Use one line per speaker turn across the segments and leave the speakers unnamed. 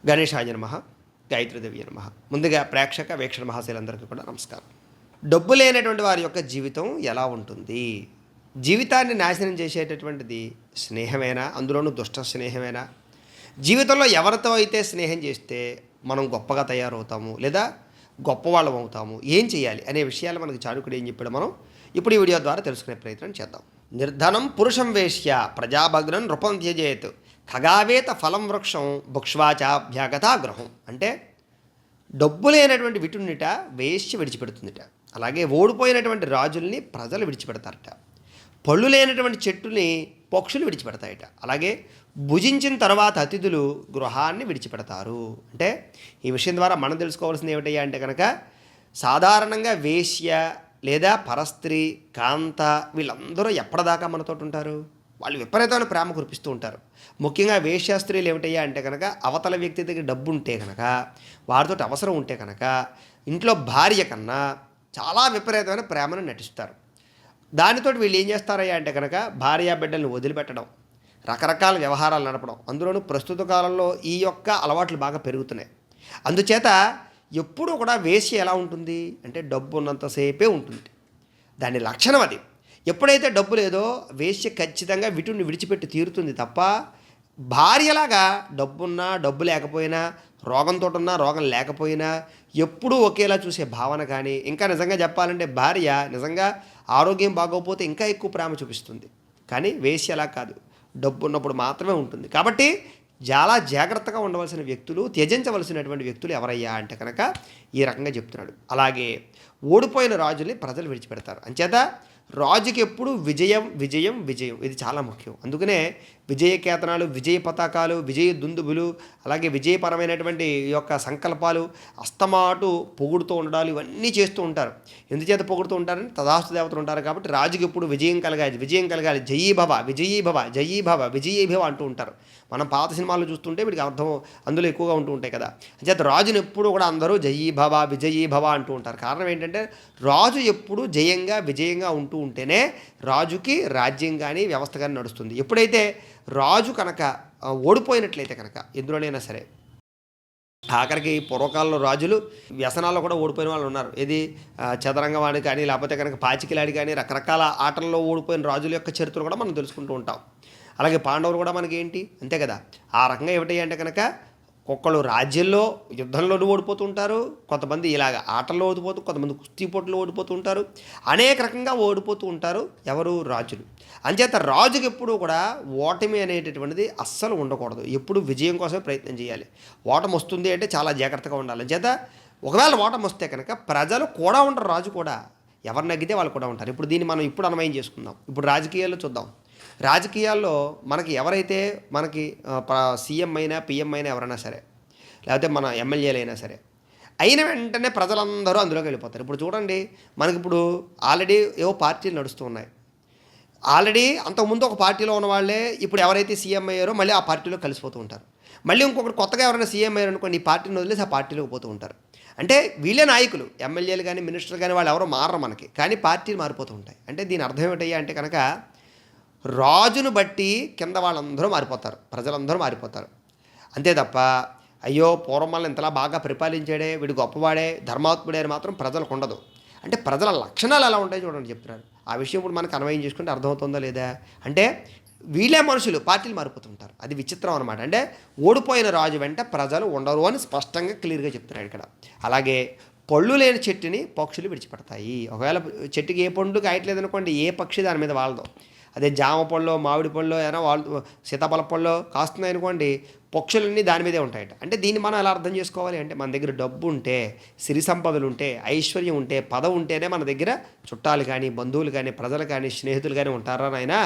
గణేశాయ నమః, గాయత్రీదేవి నమః. ముందుగా ప్రేక్షక వీక్షణ మహాశయులందరికీ కూడా నమస్కారం. డబ్బు లేనటువంటి వారి యొక్క జీవితం ఎలా ఉంటుంది? జీవితాన్ని నాశనం చేసేటటువంటిది స్నేహమేనా? అందులోనూ దుష్ట స్నేహమేనా? జీవితంలో ఎవరితో అయితే స్నేహం చేస్తే మనం గొప్పగా తయారవుతాము లేదా గొప్పవాళ్ళం అవుతాము, ఏం చేయాలి అనే విషయాలు మనకి చాణుకుడు ఏం చెప్పాడు మనం ఇప్పుడు ఈ వీడియో ద్వారా తెలుసుకునే ప్రయత్నం చేద్దాం. నిర్ధనం పురుషం వేశ్య ప్రజాభగ్నం నృపం త్యజేత్ ఖగావేత ఫలం వృక్షం భుక్ష్వాచాభ్యాగతా గ్రహం. అంటే డబ్బు లేనటువంటి విటున్నిట వేశ్య విడిచిపెడుతుందిట, అలాగే ఓడిపోయినటువంటి రాజుల్ని ప్రజలు విడిచిపెడతారట, పళ్ళు లేనటువంటి చెట్టుని పక్షులు విడిచిపెడతాయట, అలాగే భుజించిన తర్వాత అతిథులు గృహాన్ని విడిచిపెడతారు. అంటే ఈ విషయం ద్వారా మనం తెలుసుకోవాల్సింది ఏమిటయ్యా అంటే కనుక సాధారణంగా వేశ్య లేదా పరస్త్రీ కాంత వీళ్ళందరూ ఎప్పటిదాకా మనతో ఉంటారు? వాళ్ళు విపరీతమైన ప్రేమ కురిపిస్తూ ఉంటారు. ముఖ్యంగా వేశ్యాస్త్రీలు ఏమిటయ్యా అంటే కనుక అవతల వ్యక్తి దగ్గర డబ్బు ఉంటే కనుక, వారితో అవసరం ఉంటే కనుక ఇంట్లో భార్య కన్నా చాలా విపరీతమైన ప్రేమను నటిస్తారు. దానితో వీళ్ళు ఏం చేస్తారయ్యా అంటే కనుక భార్యా బిడ్డల్ని వదిలిపెట్టడం, రకరకాల వ్యవహారాలు నడపడం, అందులోనూ ప్రస్తుత కాలంలో ఈ యొక్క అలవాట్లు బాగా పెరుగుతున్నాయి. అందుచేత ఎప్పుడూ కూడా వేశ్య ఎలా ఉంటుంది అంటే డబ్బు ఉన్నంతసేపే ఉంటుంది. దాని లక్షణం అది. ఎప్పుడైతే డబ్బు లేదో వేశ్య ఖచ్చితంగా విటుని విడిచిపెట్టి తీరుతుంది తప్ప భార్యలాగా డబ్బున్నా డబ్బు లేకపోయినా, రోగంతో ఉన్నా రోగం లేకపోయినా ఎప్పుడూ ఒకేలా చూసే భావన కానీ, ఇంకా నిజంగా చెప్పాలంటే భార్య నిజంగా ఆరోగ్యం బాగోకపోతే ఇంకా ఎక్కువ ప్రేమ చూపిస్తుంది. కానీ వేశ్య అలా కాదు, డబ్బు ఉన్నప్పుడు మాత్రమే ఉంటుంది. కాబట్టి చాలా జాగ్రత్తగా ఉండవలసిన వ్యక్తులు, త్యజించవలసినటువంటి వ్యక్తులు ఎవరయ్యా అంటే కనుక ఈ రకంగా చెప్తున్నాడు. అలాగే ఓడిపోయిన రాజుల్ని ప్రజలు విడిచిపెడతారు. అంచేత రాజుకి ఎప్పుడు విజయం విజయం విజయం, ఇది చాలా ముఖ్యం. అందుకనే విజయ కేతనాలు, విజయ పతాకాలు, విజయ దుందుబులు, అలాగే విజయపరమైనటువంటి యొక్క సంకల్పాలు అస్తమాటు పొగుడుతూ ఉండాలి, ఇవన్నీ చేస్తూ ఉంటారు. ఎందుచేత పొగుడుతూ ఉంటారని తదాస్తు దేవతలు ఉంటారు కాబట్టి రాజుకి ఎప్పుడు విజయం కలగాలి, విజయం కలగాలి, జయీ భవ విజయీ భవ జయీ భవ విజయీ భవ అంటూ ఉంటారు. మనం పాత సినిమాలు చూస్తుంటే వీడికి అర్థం అందులో ఎక్కువగా ఉంటూ ఉంటాయి కదా. అంచేత రాజుని ఎప్పుడు కూడా అందరూ జయీ భవ విజయీ భవ అంటూ ఉంటారు. కారణం ఏంటంటే రాజు ఎప్పుడు జయంగా విజయంగా ఉంటూ ఉంటేనే రాజుకి రాజ్యం కానీ వ్యవస్థ కానీ నడుస్తుంది. ఎప్పుడైతే రాజు కనుక ఓడిపోయినట్లయితే కనుక ఎందులోనైనా సరే, ఆఖరికి పూర్వకాలంలో రాజులు వ్యసనాల్లో కూడా ఓడిపోయిన వాళ్ళు ఉన్నారు. ఏది చదరంగం ఆడి కానీ లేకపోతే కనుక పాచికిలాడి కానీ రకరకాల ఆటల్లో ఓడిపోయిన రాజుల యొక్క చరిత్రలు కూడా మనం తెలుసుకుంటూ ఉంటాం. అలాగే పాండవులు కూడా మనకి ఏంటి అంతే కదా. ఆ రకంగా ఏమిటి అంటే కనుక ఒక్కళ్ళు రాజ్యంలో యుద్ధంలోనూ ఓడిపోతూ ఉంటారు, కొంతమంది ఇలాగ ఆటల్లో ఓడిపోతూ, కొంతమంది కుస్తీ పోటీలో ఓడిపోతూ ఉంటారు, అనేక రకంగా ఓడిపోతూ ఉంటారు ఎవరు? రాజులు. అంచేత రాజుకి ఎప్పుడూ కూడా ఓటమి అనేటటువంటిది అస్సలు ఉండకూడదు. ఎప్పుడు విజయం కోసమే ప్రయత్నం చేయాలి. ఓటమి వస్తుంది అంటే చాలా జాగ్రత్తగా ఉండాలి. అంచేత ఒకవేళ ఓటమి వస్తే కనుక ప్రజలు కూడా ఉంటారు, రాజు కూడా ఎవరు నగ్గితే వాళ్ళు కూడా ఉంటారు. ఇప్పుడు దీన్ని మనం ఇప్పుడు అన్వయం చేసుకుందాం. ఇప్పుడు రాజకీయాల్లో చూద్దాం. రాజకీయాల్లో మనకి ఎవరైతే మనకి సీఎం అయినా పిఎం అయినా ఎవరైనా సరే, లేకపోతే మన ఎమ్మెల్యేలు అయినా సరే, అయిన వెంటనే ప్రజలందరూ అందులోకి వెళ్ళిపోతారు. ఇప్పుడు చూడండి, మనకిప్పుడు ఆల్రెడీ ఏవో పార్టీలు నడుస్తూ ఉన్నాయి. ఆల్రెడీ అంతకుముందు ఒక పార్టీలో ఉన్న వాళ్ళే ఇప్పుడు ఎవరైతే సీఎం అయ్యారో మళ్ళీ ఆ పార్టీలో కలిసిపోతూ ఉంటారు. మళ్ళీ ఇంకొకటి కొత్తగా ఎవరైనా సీఎం అయ్యారు అనుకోండి, ఈ పార్టీని వదిలేసి ఆ పార్టీలోకి పోతూ ఉంటారు. అంటే వీళ్ళే నాయకులు, ఎమ్మెల్యేలు కానీ మినిస్టర్లు కానీ వాళ్ళు ఎవరో మారరు మనకి, కానీ పార్టీలు మారిపోతూ ఉంటాయి. అంటే దీని అర్థం ఏమిటయ్యా అంటే కనుక రాజును బట్టి కింద వాళ్ళందరూ మారిపోతారు, ప్రజలందరూ మారిపోతారు. అంతే తప్ప అయ్యో పూర్వం వల్ల ఇంతలా బాగా పరిపాలించాడే, వీడు గొప్పవాడే, ధర్మాత్ముడే అని మాత్రం ప్రజలకు ఉండదు. అంటే ప్రజల లక్షణాలు ఎలా ఉంటాయి చూడండి చెప్తున్నారు. ఆ విషయం ఇప్పుడు మనకు అన్వయం చేసుకుంటే అర్థమవుతుందా లేదా? అంటే వీళ్ళే మనుషులు పార్టీలు మారిపోతుంటారు. అది విచిత్రం అనమాట. అంటే ఓడిపోయిన రాజు వెంట ప్రజలు ఉండరు అని స్పష్టంగా క్లియర్గా చెప్తున్నాడు ఇక్కడ. అలాగే పళ్ళు లేని చెట్టుని పక్షులు విడిచిపెడతాయి. ఒకవేళ చెట్టుకి ఏ పండు కాయట్లేదనుకోండి, ఏ పక్షి దాని మీద వాళ్ళదో. అదే జామ పళ్ళు, మామిడి పళ్ళు, ఏదైనా వాళ్ళు సీతాఫల పళ్ళు కాస్తున్నాయి అనుకోండి, పక్షులన్నీ దాని మీదే ఉంటాయట. అంటే దీన్ని మనం ఎలా అర్థం చేసుకోవాలి అంటే మన దగ్గర డబ్బు ఉంటే, సిరి సంపదలు ఉంటే, ఐశ్వర్యం ఉంటే, పదవి ఉంటేనే మన దగ్గర చుట్టాలు కానీ, బంధువులు కానీ, ప్రజలు కానీ, స్నేహితులు కానీ ఉంటారా నాయనా?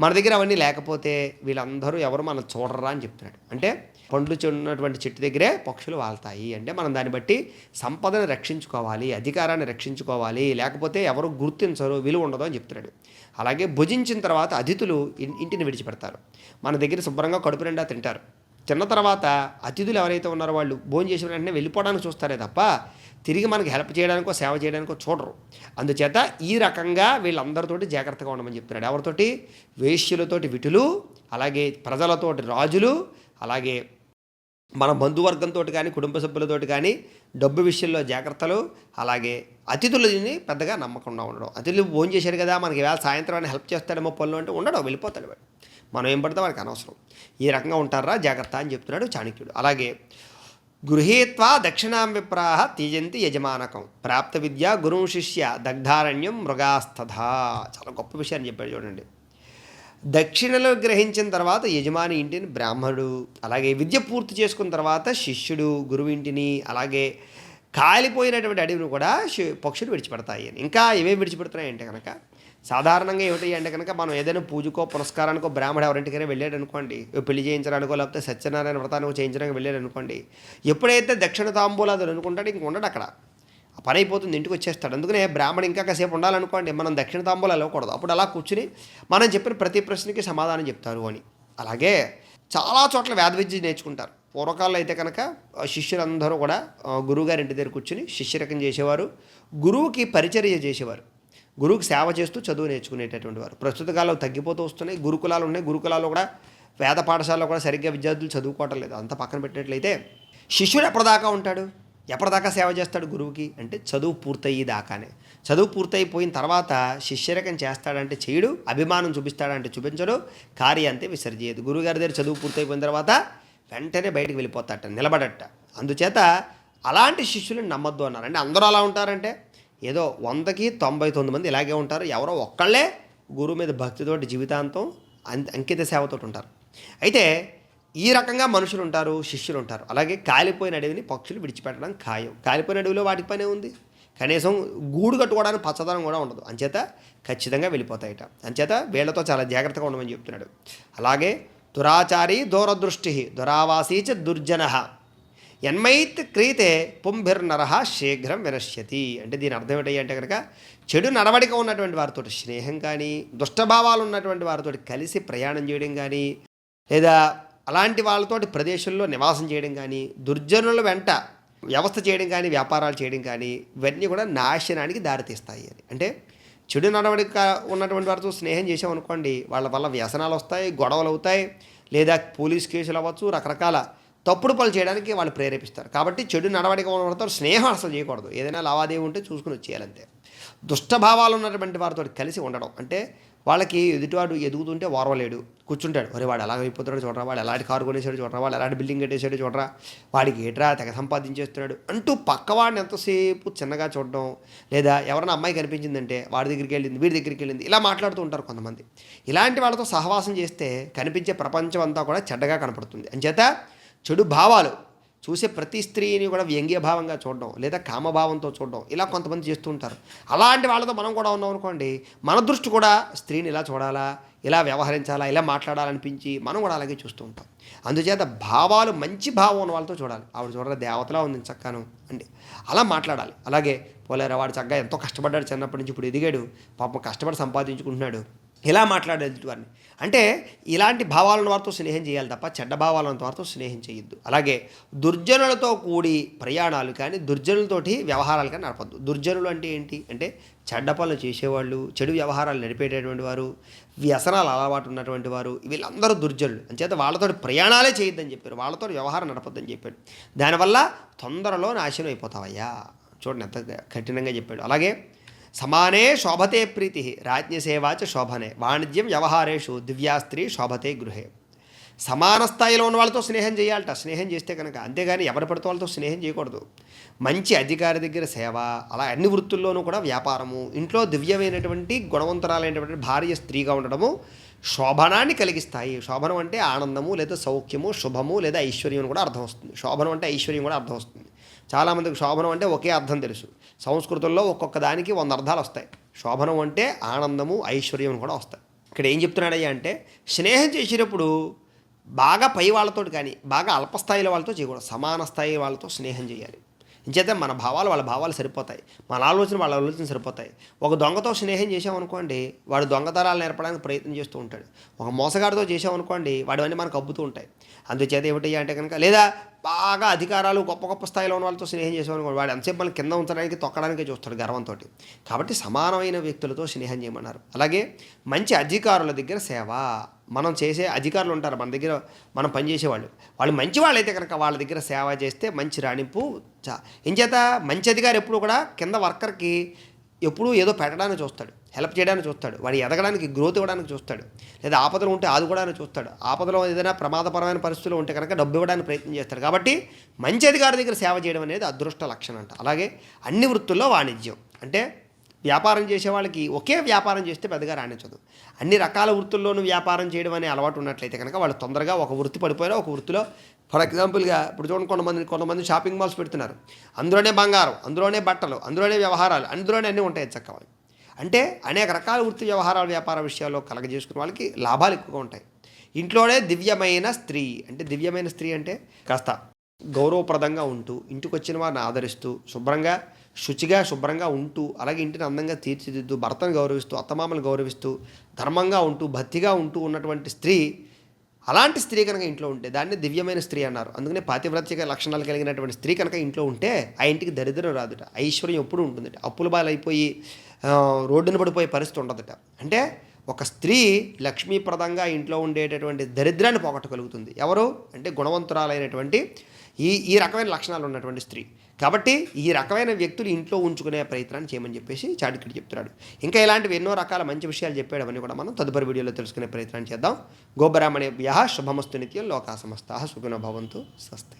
మన దగ్గర అవన్నీ లేకపోతే వీళ్ళందరూ ఎవరు మనం చూడరా అని చెప్తున్నాడు. అంటే పండ్లు ఉన్నటువంటి చెట్టు దగ్గరే పక్షులు వాళ్తాయి. అంటే మనం దాన్ని బట్టి సంపదను రక్షించుకోవాలి, అధికారాన్ని రక్షించుకోవాలి, లేకపోతే ఎవరు గుర్తించరు, విలువ ఉండదు అని చెప్తున్నాడు. అలాగే భుజించిన తర్వాత అతిథులు ఇంటిని విడిచిపెడతారు. మన దగ్గర శుభ్రంగా కడుపు నిండా తింటారు. తిన్న తర్వాత అతిథులు ఎవరైతే ఉన్నారో వాళ్ళు భోజనం చేసిన వెంటనే వెళ్ళిపోవడానికి చూస్తారే తప్ప తిరిగి మనకి హెల్ప్ చేయడానికో సేవ చేయడానికో చూడరు. అందుచేత ఈ రకంగా వీళ్ళందరితోటి జాగ్రత్తగా ఉండమని చెప్తున్నాడు. ఎవరితోటి? వేశ్యులతోటి విటులు, అలాగే ప్రజలతోటి రాజులు, అలాగే మన బంధువర్గంతో కానీ కుటుంబ సభ్యులతోటి కానీ డబ్బు విషయంలో జాగ్రత్తలు, అలాగే అతిథులని పెద్దగా నమ్మకుండా ఉండడం. అతిథులు భోజనం చేశాడు కదా, మనకి వేళ సాయంత్రం అని హెల్ప్ చేస్తాడేమో పనులు అంటే ఉండడం, వెళ్ళిపోతాడు వాడు. మనం ఏం పడితే వాడికి అనవసరం. ఈ రకంగా ఉంటారా జాగ్రత్త అని చెప్తున్నాడు చాణక్యుడు. అలాగే గృహీత్వా దక్షిణాం విప్రాహ తీజంతి యజమానకం ప్రాప్త విద్య గురుం శిష్య దగ్ధారణ్యం మృగాస్తథా. చాలా గొప్ప విషయాన్ని చెప్పాడు చూడండి. దక్షిణలో గ్రహించిన తర్వాత యజమాని ఇంటిని బ్రాహ్మణుడు, అలాగే విద్య పూర్తి చేసుకున్న తర్వాత శిష్యుడు గురువు ఇంటిని, అలాగే కాలిపోయినటువంటి అడవిని కూడా పక్షులు విడిచిపెడతాయి అని. ఇంకా ఏమేమి విడిచిపెడుతున్నాయి అంటే కనుక సాధారణంగా ఏమిటి అంటే కనుక మనం ఏదైనా పూజకో పురస్కారానికో బ్రాహ్మడు ఎవరింటికైనా వెళ్ళాడు అనుకోండి, పెళ్లి చేయించడానికో లేకపోతే సత్యనారాయణ వ్రతానికో చేయించడానికి వెళ్ళాడు అనుకోండి, ఎప్పుడైతే దక్షిణ తాంబూలాదులు అనుకుంటాడో ఇంక ఉండడు అక్కడ, ఆ పని అయిపోతుంది, ఇంటికి వచ్చేస్తాడు. అందుకనే బ్రాహ్మణి ఇంకా కాసేపు ఉండాలనుకోండి, మనం దక్షిణ తాంబూలాలు ఇవ్వకూడదు. అప్పుడు అలా కూర్చుని మనం చెప్పిన ప్రతి ప్రశ్నకి సమాధానం చెప్తారు అని. అలాగే చాలా చోట్ల వేద విద్య నేర్చుకుంటారు. పూర్వకాలంలో అయితే కనుక శిష్యులందరూ కూడా గురువుగారి ఇంటి దగ్గర కూర్చుని శిష్యరకం చేసేవారు, గురువుకి పరిచర్య చేసేవారు, గురువుకి సేవ చేస్తూ చదువు నేర్చుకునేటటువంటి వారు. ప్రస్తుత కాలంలో తగ్గిపోతూ వస్తున్నాయి. గురుకులాలు ఉన్నాయి, గురుకులాల్లో కూడా వేద పాఠశాలలో కూడా సరిగ్గా విద్యార్థులు చదువుకోవటం లేదు. అంతా పక్కన పెట్టినట్లయితే శిష్యుడు ఎప్పటిదాకా ఉంటాడు, ఎప్పటిదాకా సేవ చేస్తాడు గురువుకి అంటే చదువు పూర్తయ్యి దాకానే. చదువు పూర్తయిపోయిన తర్వాత శిష్యరకం చేస్తాడంటే చేయడు, అభిమానం చూపిస్తాడంటే చూపించడు, కార్యాంతే విసర్జేయదు. గురువుగారి దగ్గర చదువు పూర్తయిపోయిన తర్వాత వెంటనే బయటకు వెళ్ళిపోతాడట, నిలబడట. అందుచేత అలాంటి శిష్యులను నమ్మొద్దు అన్నారు. అంటే అందరూ అలా ఉంటారంటే ఏదో 100కి 99 మంది ఇలాగే ఉంటారు. ఎవరో ఒక్కళ్ళే గురువు మీద భక్తితోటి జీవితాంతం అంకిత సేవతో ఉంటారు. అయితే ఈ రకంగా మనుషులు ఉంటారు, శిష్యులు ఉంటారు. అలాగే కాలిపోయిన అడవిని పక్షులు విడిచిపెట్టడం ఖాయం. కాలిపోయిన అడవిలో వాటికి పనే ఉంది, కనీసం గూడు కట్టుకోవడానికి పచ్చదనం కూడా ఉండదు. అంచేత ఖచ్చితంగా వెళ్ళిపోతాయట. అంచేత వీళ్లతో చాలా జాగ్రత్తగా ఉండమని చెప్తున్నాడు. అలాగే దురాచారి దూరదృష్టి దురావాసీచ దుర్జన ఎన్మైత్ క్రీతే పుంభిర్నర శీఘ్రం వినశ్యతి. అంటే దీని అర్థం ఏంటి అంటే కనుక చెడు నడవడిక ఉన్నటువంటి వారితో స్నేహం కానీ, దుష్టభావాలు ఉన్నటువంటి వారితో కలిసి ప్రయాణం చేయడం కానీ, లేదా అలాంటి వాళ్ళతోటి ప్రదేశంలో నివాసం చేయడం కానీ, దుర్జనుల వెంట వ్యవస్థ చేయడం కానీ, వ్యాపారాలు చేయడం కానీ, ఇవన్నీ కూడా నాశనానికి దారితీస్తాయి అని. అంటే చెడు నడవడిక ఉన్నటువంటి వారితో స్నేహం చేసామనుకోండి, వాళ్ళ వల్ల వ్యసనాలు వస్తాయి, గొడవలు అవుతాయి, లేదా పోలీస్ కేసులు అవ్వచ్చు, రకరకాల తప్పుడు పనులు చేయడానికి వాళ్ళు ప్రేరేపిస్తారు. కాబట్టి చెడు నడవడిక ఉన్నవారితో స్నేహం అసలు చేయకూడదు. ఏదైనా లావాదేవీ ఉంటే చూసుకుని వచ్చేయాలంతే. దుష్టభావాలు ఉన్నటువంటి వారితో కలిసి ఉండడం అంటే వాళ్ళకి ఎదుటివాడు ఎదుగుతుంటే ఓర్వలేడు, కూర్చుంటాడు, మరి వాడు ఎలా అయిపోతున్నాడు చూడరా, వాడు ఎలాంటి కారు కొనేసాడు చూడరా, వాడు ఎలాంటి బిల్డింగ్ కట్టేసాడు చూడరా, వాడికి ఏట్రా తెగ సంపాదించేస్తున్నాడు అంటూ పక్కవాడిని ఎంతసేపు చిన్నగా చూడడం, లేదా ఎవరైనా అమ్మాయి కనిపించిందంటే వాడి దగ్గరికి వెళ్ళింది, వీడి దగ్గరికి వెళ్ళింది, ఇలా మాట్లాడుతూ ఉంటారు కొంతమంది. ఇలాంటి వాళ్ళతో సహవాసం చేస్తే కనిపించే ప్రపంచం అంతా కూడా చెడ్డగా కనపడుతుంది. అంచేత చెడు భావాలు చూసే ప్రతి స్త్రీని కూడా వ్యంగ్యభావంగా చూడడం, లేదా కామభావంతో చూడడం, ఇలా కొంతమంది చేస్తూ ఉంటారు. అలాంటి వాళ్ళతో మనం కూడా ఉన్నాం అనుకోండి, మన దృష్టి కూడా స్త్రీని ఇలా చూడాలా, ఇలా వ్యవహరించాలా, ఇలా మాట్లాడాలనిపించి మనం కూడా అలాగే చూస్తూ ఉంటాం. అందుచేత భావాలు మంచి భావం ఉన్న వాళ్ళతో చూడాలి. ఆవిడ చూడాలి దేవతలా ఉంది చక్కను అండి, అలా మాట్లాడాలి. అలాగే పోలేరా వాడు చక్కగా ఎంతో కష్టపడ్డాడు చిన్నప్పటి నుంచి, ఇప్పుడు ఎదిగాడు, పాపం కష్టపడి సంపాదించుకుంటున్నాడు, ఇలా మాట్లాడేది వారిని. అంటే ఇలాంటి భావాలను వారితో స్నేహం చేయాలి తప్ప చెడ్డ భావాలను వారితో స్నేహం చేయొద్దు. అలాగే దుర్జనులతో కూడి ప్రయాణాలు కానీ, దుర్జనులతోటి వ్యవహారాలు కానీ నడపద్దు. దుర్జనులు అంటే ఏంటి అంటే చెడ్డ పనులు చేసేవాళ్ళు, చెడు వ్యవహారాలు నడిపేటటువంటి వారు, వ్యసనాలు అలవాటు ఉన్నటువంటి వారు, వీళ్ళందరూ దుర్జనులు. అంచేత వాళ్ళతో ప్రయాణాలే చేయొద్దని చెప్పారు, వాళ్ళతో వ్యవహారం నడపొద్దని చెప్పాడు. దానివల్ల తొందరలో నాశనం అయిపోతావయ్యా. చూడండి ఎంత కఠినంగా చెప్పాడు. అలాగే సమానే శోభతే ప్రీతి రాజ్ఞసేవాచ శోభనే వాణిజ్యం వ్యవహారేషు దివ్యా స్త్రీ శోభతే గృహే. సమాన స్థాయిలో ఉన్న వాళ్ళతో స్నేహం చేయాలట, స్నేహం చేస్తే కనుక. అంతేగాని ఎవరి పడితే వాళ్ళతో స్నేహం చేయకూడదు. మంచి అధికారి దగ్గర సేవ, అలా అన్ని వృత్తుల్లోనూ కూడా వ్యాపారము, ఇంట్లో దివ్యమైనటువంటి గుణవంతురాలైనటువంటి భార్య స్త్రీగా ఉండడము శోభనాన్ని కలిగిస్తాయి. శోభనం అంటే ఆనందము, లేదా సౌఖ్యము, శుభము, లేదా ఐశ్వర్యం కూడా అర్థం వస్తుంది. శోభనం అంటే ఐశ్వర్యం కూడా అర్థం వస్తుంది. చాలామందికి శోభనం అంటే ఒకే అర్థం తెలుసు. సంస్కృతంలో ఒక్కొక్క దానికి 100 అర్థాలు వస్తాయి. శోభనం అంటే ఆనందము, ఐశ్వర్యం కూడా వస్తాయి. ఇక్కడ ఏం చెప్తున్నాడయ్యా అంటే స్నేహం చేసేటప్పుడు బాగా పై వాళ్ళతో కానీ, బాగా అల్పస్థాయిలో వాళ్ళతో చేయకూడదు, సమాన స్థాయి వాళ్ళతో స్నేహం చేయాలి. ఇంచేత మన భావాలు వాళ్ళ భావాలు సరిపోతాయి, మన ఆలోచన వాళ్ళ ఆలోచన సరిపోతాయి. ఒక దొంగతో స్నేహం చేసామనుకోండి, వాడు దొంగతనాలు నేర్పడానికి ప్రయత్నం చేస్తూ ఉంటాడు. ఒక మోసగాడితో చేసామనుకోండి, వాడివన్నీ మనకు అబ్బుతూ ఉంటాయి. అందుచేత ఏమిటయ్యా అంటే కనుక, లేదా బాగా అధికారాలు గొప్ప గొప్ప స్థాయిలో ఉన్న వాళ్ళతో స్నేహం చేసామనుకోండి, వాడు ఎంతసేపు మనం కింద ఉంచడానికి తొక్కడానికే చూస్తాడు గర్వంతో. కాబట్టి సమానమైన వ్యక్తులతో స్నేహం చేయమన్నారు. అలాగే మంచి అధికారుల దగ్గర సేవ, మనం చేసే అధికారులు ఉంటారు మన దగ్గర, మనం పనిచేసేవాళ్ళు, వాళ్ళు మంచి వాళ్ళైతే కనుక వాళ్ళ దగ్గర సేవ చేస్తే మంచి రాణింపు. ఎంచేత మంచి అధికారి ఎప్పుడు కూడా కింద వర్కర్కి ఎప్పుడూ ఏదో పెట్టడానికి చూస్తాడు, హెల్ప్ చేయడానికి చూస్తాడు, వాడి ఎదగడానికి గ్రోత్ ఇవ్వడానికి చూస్తాడు, లేదా ఆపదలు ఉంటే ఆదుకోవడానికి చూస్తాడు, ఆపదలో ఏదైనా ప్రమాదపరమైన పరిస్థితులు ఉంటే కనుక డబ్బు ఇవ్వడానికి ప్రయత్నం చేస్తాడు. కాబట్టి మంచి అధికారి దగ్గర సేవ చేయడం అనేది అదృష్ట లక్షణం అంట. అలాగే అన్ని వృత్తుల్లో వాణిజ్యం అంటే వ్యాపారం చేసే వాళ్ళకి ఒకే వ్యాపారం చేస్తే పెద్దగా రాణించదు. అన్ని రకాల వృత్తుల్లోనూ వ్యాపారం చేయడం అనే అలవాటు ఉన్నట్లయితే కనుక వాళ్ళు తొందరగా ఒక వృత్తి పడిపోయినా ఒక వృత్తిలో, ఫర్ ఎగ్జాంపుల్గా ఇప్పుడు చూడండి, కొంతమంది షాపింగ్ మాల్స్ పెడుతున్నారు, అందులోనే బంగారం, అందులోనే బట్టలు, అందులోనే వ్యవహారాలు, అందులోనే అన్నీ ఉంటాయి చక్కగా. అంటే అనేక రకాల వృత్తి వ్యవహారాలు వ్యాపార విషయాల్లో కలగజేసుకునే వాళ్ళకి లాభాలు ఎక్కువగా ఉంటాయి. ఇంట్లోనే దివ్యమైన స్త్రీ అంటే, దివ్యమైన స్త్రీ అంటే కాస్త గౌరవప్రదంగా ఉంటూ, ఇంటికి వచ్చిన వారిని ఆదరిస్తూ, శుభ్రంగా ఉంటూ, అలాగే ఇంటిని అందంగా తీర్చిదిద్దు, భర్తను గౌరవిస్తూ, అత్తమామలు గౌరవిస్తూ, ధర్మంగా ఉంటూ, భక్తిగా ఉంటూ ఉన్నటువంటి స్త్రీ, అలాంటి స్త్రీ కనుక ఇంట్లో ఉంటే దాన్ని దివ్యమైన స్త్రీ అన్నారు. అందుకనే పాతివ్రత్యక లక్షణాలు కలిగినటువంటి స్త్రీ కనుక ఇంట్లో ఉంటే ఆ ఇంటికి దరిద్రం రాదుట, ఐశ్వర్యం ఎప్పుడూ ఉంటుందట, అప్పుల బాలైపోయి రోడ్డున పడిపోయే పరిస్థితి ఉండదట. అంటే ఒక స్త్రీ లక్ష్మీప్రదంగా ఇంట్లో ఉండేటటువంటి దరిద్రాన్ని పోగొట్టగలుగుతుంది. ఎవరు అంటే గుణవంతురాలైనటువంటి ఈ రకమైన లక్షణాలు ఉన్నటువంటి స్త్రీ. కాబట్టి ఈ రకమైన వ్యక్తులు ఇంట్లో ఉంచుకునే ప్రయత్నాన్ని చేయమని చెప్పేసి చాణక్యుడు చెప్తున్నాడు. ఇంకా ఇలాంటివి ఎన్నో రకాల మంచి విషయాలు చెప్పాడు. అవన్నీ కూడా మనం తదుపరి వీడియోలో తెలుసుకునే ప్రయత్నం చేద్దాం. గోబ్రాహ్మణేభ్యః శుభమస్తు నిత్యం, లోకా సమస్తాః సుఖినో భవంతు. స్వస్తి.